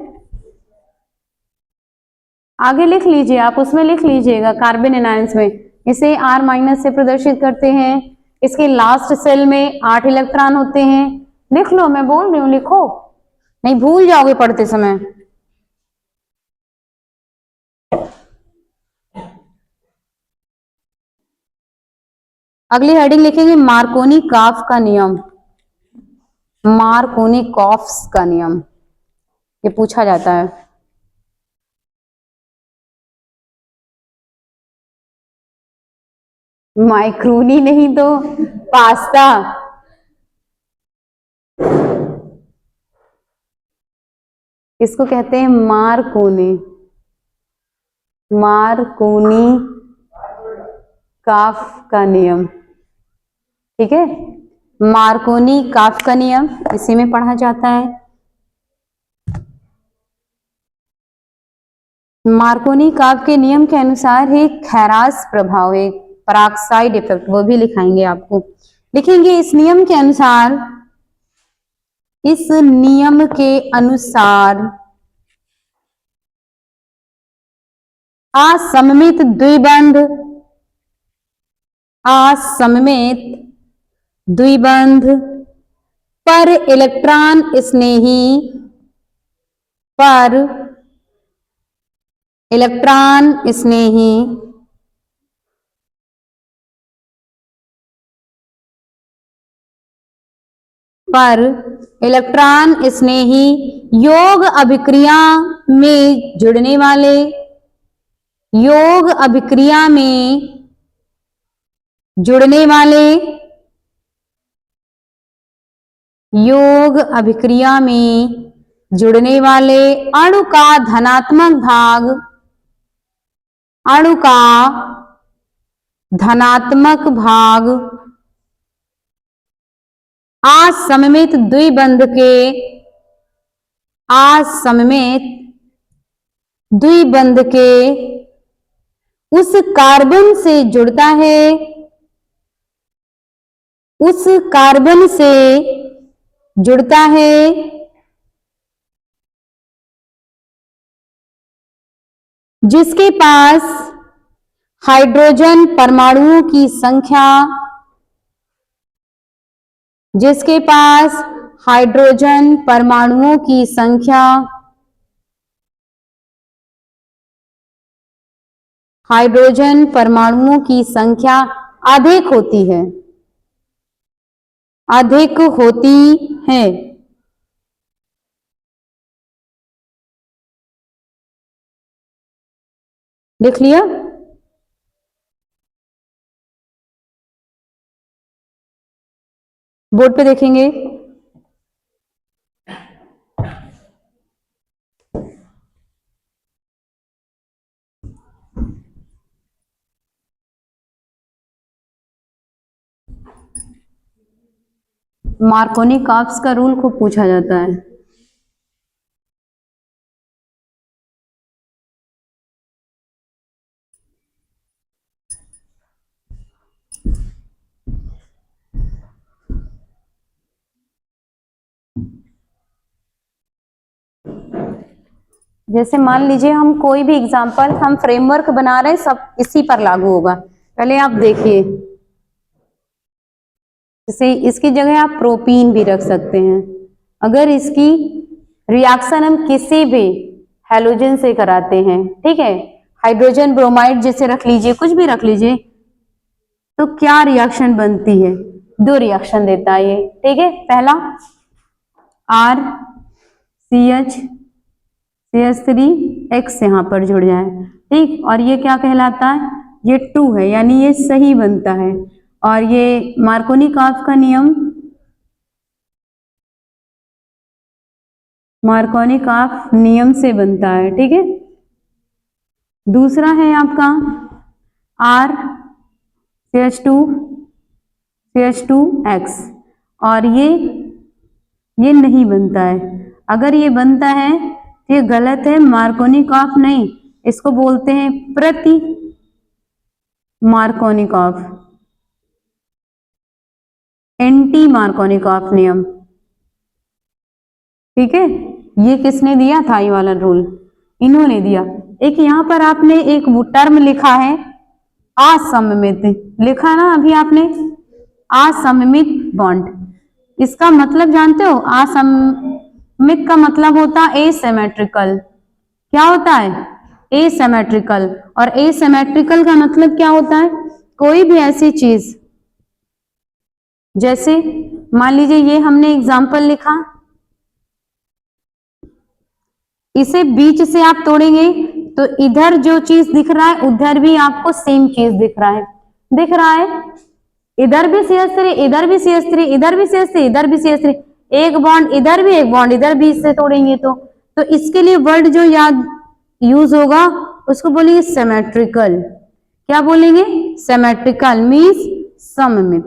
आगे लिख लीजिए, आप उसमें लिख लीजिएगा कार्बन एनायंस में, इसे R माइनस से प्रदर्शित करते हैं, इसके लास्ट सेल में 8 इलेक्ट्रॉन होते हैं। लिख लो, मैं बोल रही हूँ लिखो, नहीं भूल जाओगे पढ़ते समय। अगली हेडिंग लिखेंगे मार्कोनी कॉफ का नियम, मार्कोनी कॉफ्स का नियम, ये पूछा जाता है। माइक्रोनी नहीं तो पास्ता, इसको कहते हैं मार्कोनी, मार्कोनी कॉफ का नियम, ठीक है। मार्कोनी कॉफ का नियम इसी में पढ़ा जाता है। मार्कोनी कॉफ के नियम के अनुसार एक खैरास प्रभाव है, पराक्साइड इफेक्ट, वो भी लिखाएंगे आपको। लिखेंगे इस नियम के अनुसार, इस नियम के अनुसार असममित द्विबंध, असममित द्विबंध पर इलेक्ट्रॉन स्नेही, पर इलेक्ट्रॉन स्नेही पर इलेक्ट्रॉन स्नेही योग अभिक्रिया में जुड़ने वाले, योग अभिक्रिया में जुड़ने वाले, योग अभिक्रिया में जुड़ने वाले अणु का धनात्मक भाग, अणु का धनात्मक भाग असममित द्विबंध के, असममित द्विबंध के उस कार्बन से जुड़ता है, उस कार्बन से जुड़ता है जिसके पास हाइड्रोजन परमाणुओं की संख्या, जिसके पास हाइड्रोजन परमाणुओं की संख्या, हाइड्रोजन परमाणुओं की संख्या अधिक होती है, अधिक होती है। लिख लिया? बोर्ड पे देखेंगे। मार्कोनी कॉफ्स का रूल खूब पूछा जाता है। जैसे मान लीजिए हम कोई भी एग्जांपल हम फ्रेमवर्क बना रहे हैं, सब इसी पर लागू होगा। पहले आप देखिए, जैसे इसकी जगह आप प्रोपीन भी रख सकते हैं। अगर इसकी रिएक्शन हम किसी भी हैलोजन से कराते हैं, ठीक है, हाइड्रोजन ब्रोमाइड जैसे रख लीजिए, कुछ भी रख लीजिए, तो क्या रिएक्शन बनती है? दो रिएक्शन देता है ये, ठीक है। पहला R C H CH3 X यहां पर जुड़ जाए, ठीक, और ये क्या कहलाता है? ये 2 है, यानी ये सही बनता है। और ये मार्कोनी-काफ का नियम, मार्कोनी-काफ नियम से बनता है, ठीक है। दूसरा है आपका R CH2X, और ये नहीं बनता है। अगर ये बनता है तो ये गलत है, मार्कोनी-काफ नहीं, इसको बोलते हैं प्रति मार्कोनी-काफ, एंटी मार्कोनी-काफ नियम, ठीक है। ये किसने दिया था ये वाला रूल? इन्होंने दिया। एक यहां पर आपने एक वो टर्म लिखा है असममित, लिखा ना अभी आपने, असममित बॉन्ड। इसका मतलब जानते हो? असममित का मतलब होता है एसिमेट्रिकल। क्या होता है? एसिमेट्रिकल। और एसिमेट्रिकल का मतलब क्या होता है? कोई भी ऐसी चीज, जैसे मान लीजिए ये हमने एग्जाम्पल लिखा, इसे बीच से आप तोड़ेंगे तो इधर जो चीज दिख रहा है उधर भी आपको सेम चीज दिख रहा है, दिख रहा है। इधर भी CH3, इधर भी CH3, इधर भी CH3, इधर भी CH3, एक बॉन्ड इधर भी, एक बॉन्ड इधर भी, इससे तोड़ेंगे तो इसके लिए वर्ड जो याद यूज होगा उसको बोलेंगे सिमेट्रिकल। क्या बोलेंगे? सिमेट्रिकल मीन्स सममित।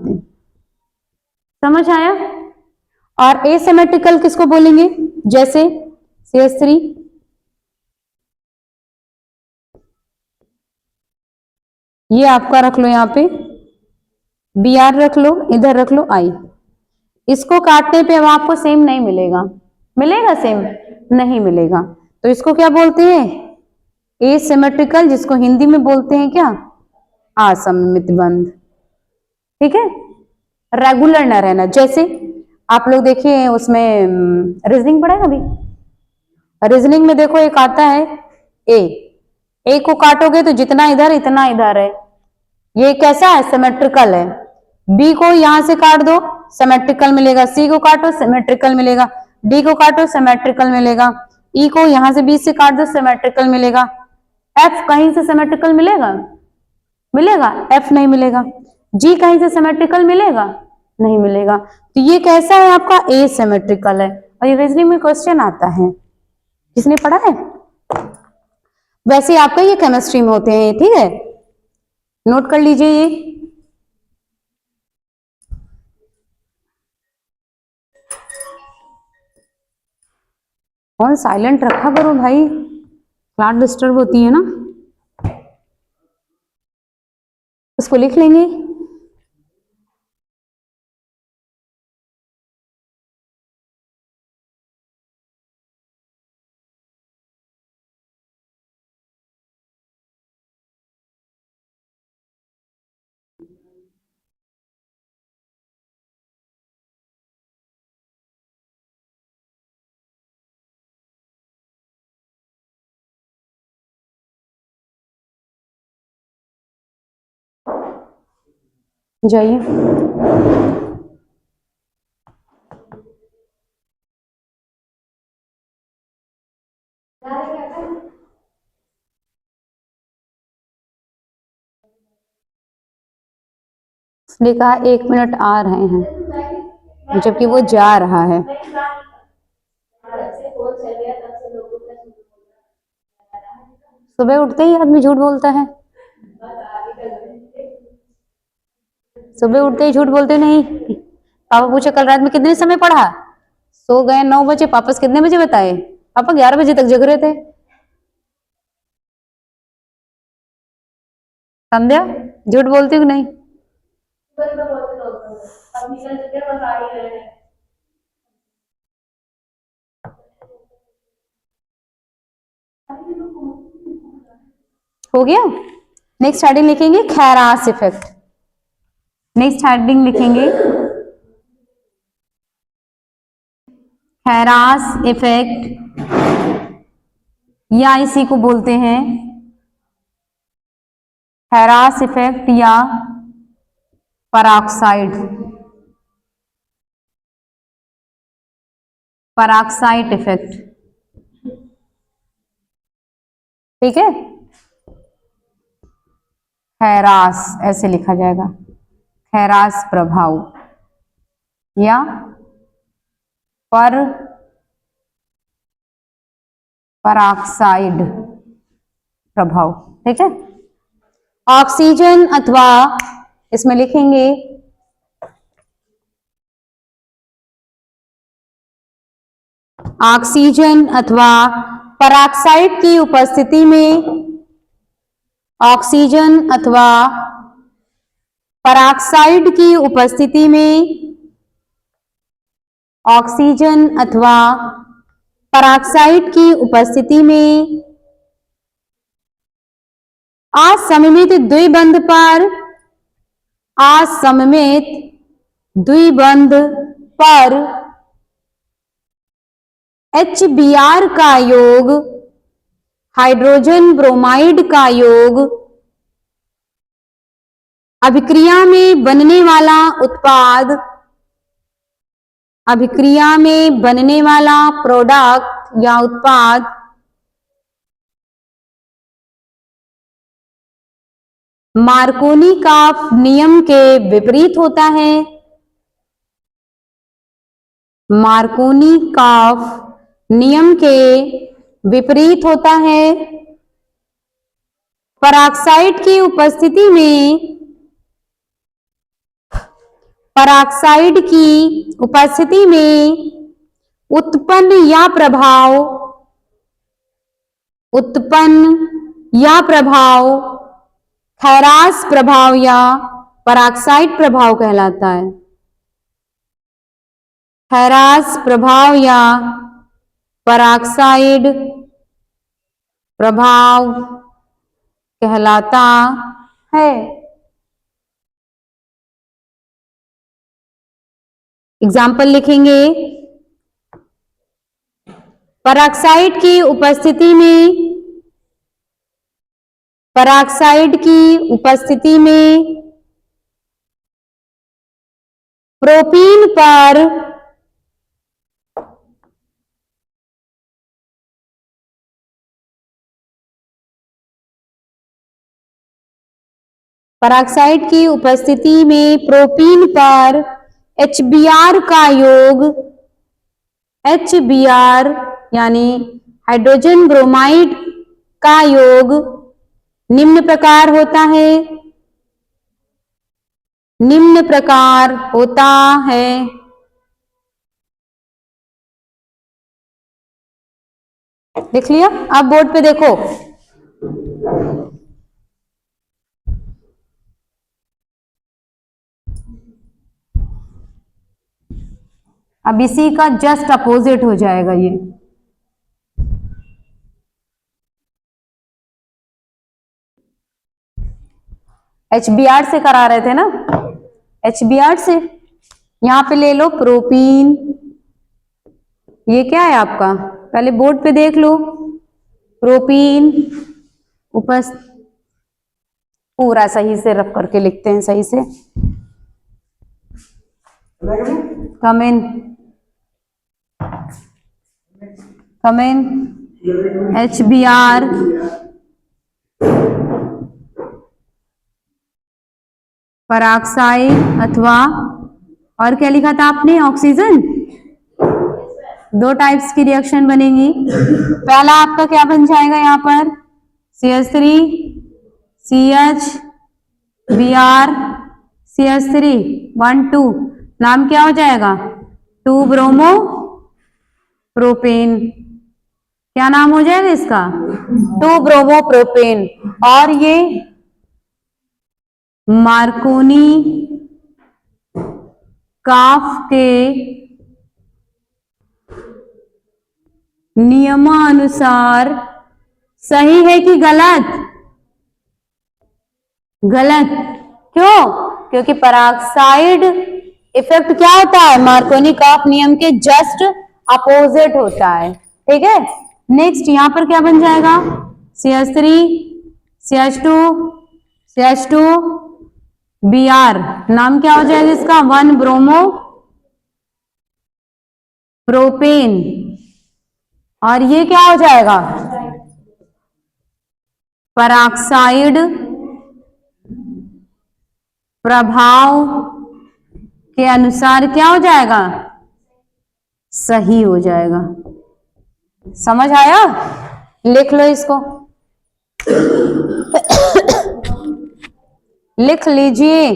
समझ आया? और एसिमेट्रिकल किसको बोलेंगे? जैसे CH3, ये आपका रख लो, यहाँ पे Br रख लो, इधर रख लो I। इसको काटने पे अब आपको सेम नहीं मिलेगा, मिलेगा सेम? नहीं मिलेगा। तो इसको क्या बोलते हैं? एसिमेट्रिकल, जिसको हिंदी में बोलते हैं क्या? असममित बंध, ठीक है। रेगुलर ना रहना, जैसे आप लोग देखिए उसमें रीजनिंग पढ़ेगा अभी, रीजनिंग में देखो एक आता है ए को काटोगे तो जितना इधर इतना इधर है, ये कैसा है? सिमेट्रिकल है। बी को यहां से काट दो, सिमेट्रिकल मिलेगा। सी को काटो, सिमेट्रिकल मिलेगा। डी को काटो, सिमेट्रिकल मिलेगा। ई को यहां से बीच से काट दो, सिमेट्रिकल मिलेगा। एफ कहीं से सिमेट्रिकल मिलेगा? मिलेगा? एफ नहीं मिलेगा। जी कहीं से सिमेट्रिकल मिलेगा? नहीं मिलेगा। तो ये कैसा है? आपका एसिमेट्रिकल है। और ये रीजनिंग में क्वेश्चन आता है, किसने पढ़ा है? वैसे आपका ये केमिस्ट्री में होते हैं, ठीक है, नोट कर लीजिए ये। फोन साइलेंट रखा करो भाई, क्लास डिस्टर्ब होती है ना। इसको लिख लेंगे। जाइए। इसने कहा 1 मिनट आ रहे हैं, जबकि वो जा रहा है। सुबह उठते ही आदमी झूठ बोलता है, सुबह उठते ही झूठ बोलते नहीं। पापा पूछे कल रात में कितने समय पढ़ा? सो गए 9 बजे, वापस कितने बजे बताए? पापा 11 बजे तक जग रहे थे। संध्या झूठ बोलती हूँ नहीं? हो गया। नेक्स्ट हेडिंग लिखेंगे खैरास इफेक्ट। नेक्स्ट हेडिंग लिखेंगे खैरास इफेक्ट, या इसी को बोलते हैं खैरास इफेक्ट या पराक्साइड, पराक्साइड इफेक्ट। ठीक है, खैरास ऐसे लिखा जाएगा, खैरास प्रभाव या पराक्साइड प्रभाव। ठीक है, ऑक्सीजन अथवा इसमें लिखेंगे ऑक्सीजन अथवा पराक्साइड की उपस्थिति में, ऑक्सीजन अथवा पराक्साइड की उपस्थिति में, ऑक्सीजन अथवा पराक्साइड की उपस्थिति में असममित द्विबंध पर, असममित द्विबंध पर HBr का योग, हाइड्रोजन ब्रोमाइड का योग, अभिक्रिया में बनने वाला उत्पाद, अभिक्रिया में बनने वाला प्रोडक्ट या उत्पाद मार्कोनी का नियम के विपरीत होता है, मार्कोनी का नियम के विपरीत होता है। पराक्साइड की उपस्थिति में, पराक्साइड की उपस्थिति में उत्पन्न या प्रभाव, उत्पन्न या प्रभाव खैरास प्रभाव या पराक्साइड प्रभाव कहलाता है। खैरास प्रभाव या पराक्साइड प्रभाव कहलाता है। एग्जाम्पल लिखेंगे, पराक्साइड की उपस्थिति में, पराक्साइड की उपस्थिति में प्रोपीन पर पराक्साइड की उपस्थिति में प्रोपीन पर HBr का योग, HBr यानी हाइड्रोजन ब्रोमाइड का योग निम्न प्रकार होता है, निम्न प्रकार होता है। लिख लिया? अब बोर्ड पे देखो, अब इसी का जस्ट अपोजिट हो जाएगा ये। HBr से करा रहे थे ना, HBr से यहां पे ले लो प्रोपीन, ये क्या है आपका, पहले बोर्ड पे देख लो, प्रोपीन पूरा सही से रख करके लिखते हैं, सही से। कम इन HBr पराक्साइड अथवा, और क्या लिखा था आपने, ऑक्सीजन। दो टाइप्स की रिएक्शन बनेगी। पहला आपका क्या बन जाएगा यहाँ पर, CH3 CHBr CH3 1 2, नाम क्या हो जाएगा, 2 ब्रोमो प्रोपेन। क्या नाम हो जाएगा इसका, 2 ब्रोमो प्रोपेन। और ये मार्कोनी काफ के नियमानुसार सही है कि गलत, गलत। क्यों? क्योंकि पेरोक्साइड इफेक्ट क्या होता है, मार्कोनी-कॉफ नियम के जस्ट अपोजिट होता है। ठीक है, नेक्स्ट यहां पर क्या बन जाएगा, CH3 CH2 CH2 Br, नाम क्या हो जाएगा इसका, 1 ब्रोमो प्रोपेन, और ये क्या हो जाएगा, पेरोक्साइड प्रभाव के अनुसार क्या हो जाएगा, सही हो जाएगा। समझ आया? लिख लो इसको, लिख लीजिए।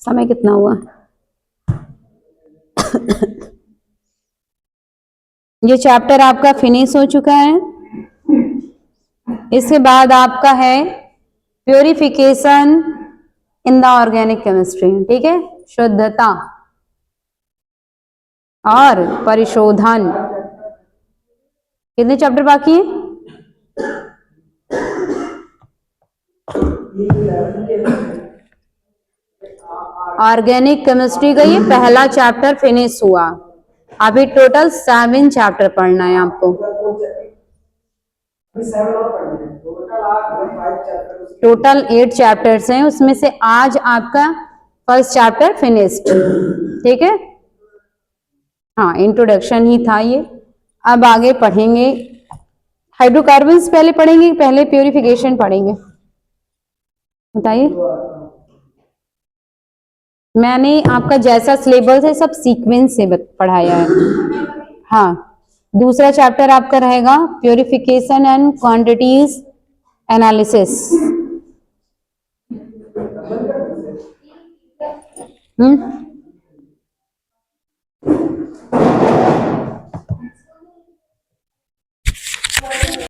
समय कितना हुआ? ये चैप्टर आपका फिनिश हो चुका है। इसके बाद आपका है purification in the organic chemistry. ठीक है, शुद्धता और परिशोधन। कितने चैप्टर बाकी हैं? ऑर्गेनिक केमिस्ट्री का ये पहला चैप्टर फिनिश हुआ। अभी टोटल 7 चैप्टर पढ़ना है आपको। टोटल 8 चैप्टर्स हैं, उसमें से आज आपका फर्स्ट चैप्टर फिनिश्ड। ठीक है, हाँ इंट्रोडक्शन ही था ये। अब आगे पढ़ेंगे हाइड्रोकार्बन्स, पहले पढ़ेंगे, पहले प्योरिफिकेशन पढ़ेंगे। बताइए, मैंने आपका जैसा सिलेबस है सब सीक्वेंस से पढ़ाया है। हाँ, दूसरा चैप्टर आपका रहेगा प्योरिफिकेशन एंड क्वांटिटीज एनालिसिस।